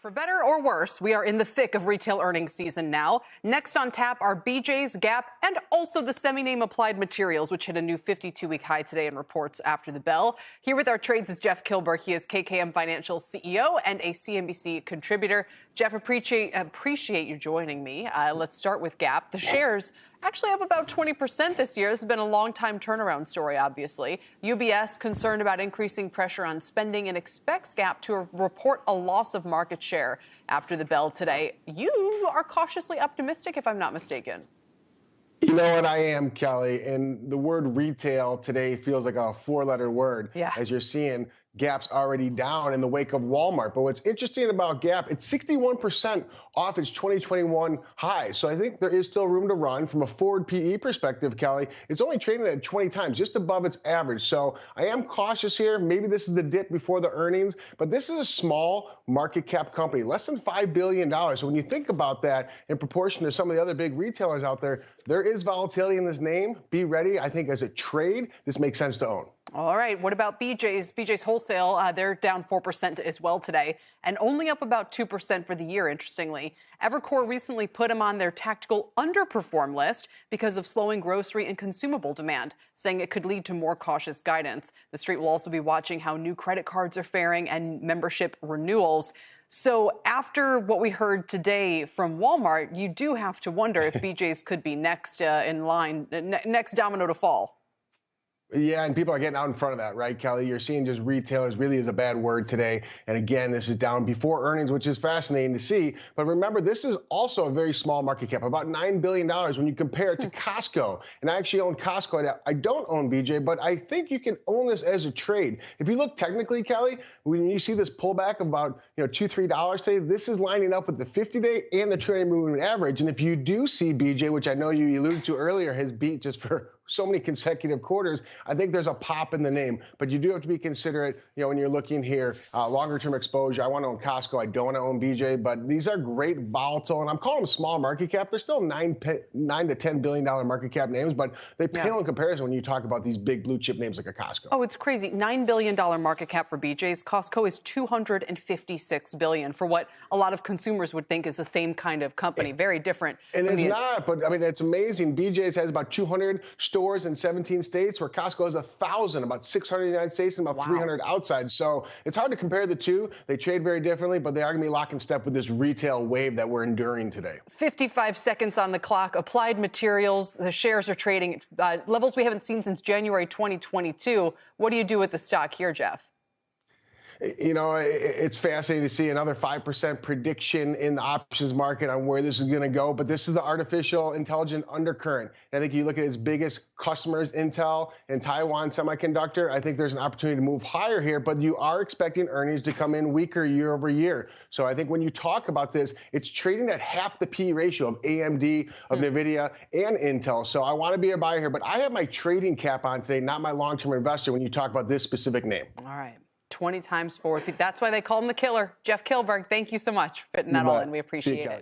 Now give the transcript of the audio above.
For better or worse, we are in the thick of retail earnings season now. Next on tap are BJ's, Gap, and also the semi-name Applied Materials, which hit a new 52-week high today in reports after the bell. Here with our trades is Jeff Kilburg. He is KKM Financial CEO and a CNBC contributor. Jeff, appreciate you joining me. Let's start with Gap. The shares actually up about 20% this year. This has been a long-time turnaround story, obviously. UBS concerned about increasing pressure on spending and expects Gap to report a loss of market share after the bell today. You are cautiously optimistic, if I'm not mistaken. You know what, I am, Kelly, and the word retail today feels like a four-letter word. Yeah. As you're seeing, Gap's already down in the wake of Walmart. But what's interesting about Gap, it's 61% off its 2021 high. So I think there is still room to run from a forward PE perspective, Kelly. It's only trading at 20 times, just above its average. So I am cautious here. Maybe this is the dip before the earnings, but this is a small market cap company, less than $5 billion. So when you think about that in proportion to some of the other big retailers out there, there is volatility in this name. Be ready. I think as a trade, this makes sense to own. All right. What about BJ's? BJ's Wholesale, they're down 4% as well today and only up about 2% for the year, interestingly. Evercore recently put them on their tactical underperform list because of slowing grocery and consumable demand, saying it could lead to more cautious guidance. The street will also be watching how new credit cards are faring and membership renewals. So after what we heard today from Walmart, you do have to wonder if BJ's could be next in line, next domino to fall. Yeah, and people are getting out in front of that, right, Kelly? You're seeing just retailers really is a bad word today. And again, this is down before earnings, which is fascinating to see. But remember, this is also a very small market cap, about $9 billion when you compare it to Costco. And I actually own Costco. I don't own BJ, but I think you can own this as a trade. If you look technically, Kelly, when you see this pullback of about $2, $3 today, this is lining up with the 50-day and the trading moving average. And if you do see BJ, which I know you alluded to earlier, has beat just for so many consecutive quarters, I think there's a pop in the name. But you do have to be considerate, when you're looking here, longer-term exposure. I want to own Costco. I don't want to own BJ. But these are great volatile, and I'm calling them small market cap. They're still $9 to $10 billion market cap names, but they pale in comparison when you talk about these big blue chip names like a Costco. Oh, it's crazy. $9 billion market cap for BJ's. Costco is $256 billion for what a lot of consumers would think is the same kind of company. Very different. And it's not, but I mean, it's amazing. BJ's has about 200 stores in 17 states, where Costco has 1,000, about 600 in the United States and about 300 outside. So it's hard to compare the two. They trade very differently, but they are going to be lock in step with this retail wave that we're enduring today. 55 seconds on the clock. Applied Materials, the shares are trading at levels we haven't seen since January 2022. What do you do with the stock here, Jeff? It's fascinating to see another 5% prediction in the options market on where this is going to go. But this is the artificial intelligent undercurrent. And I think you look at its biggest customers, Intel and Taiwan Semiconductor. I think there's an opportunity to move higher here, but you are expecting earnings to come in weaker year over year. So I think when you talk about this, it's trading at half the P ratio of AMD, of NVIDIA, and Intel. So I want to be a buyer here, but I have my trading cap on today, not my long-term investor when you talk about this specific name. All right. 20 times forward. That's why they call him the killer. Jeff Kilburg, thank you so much for putting that all in. We appreciate it.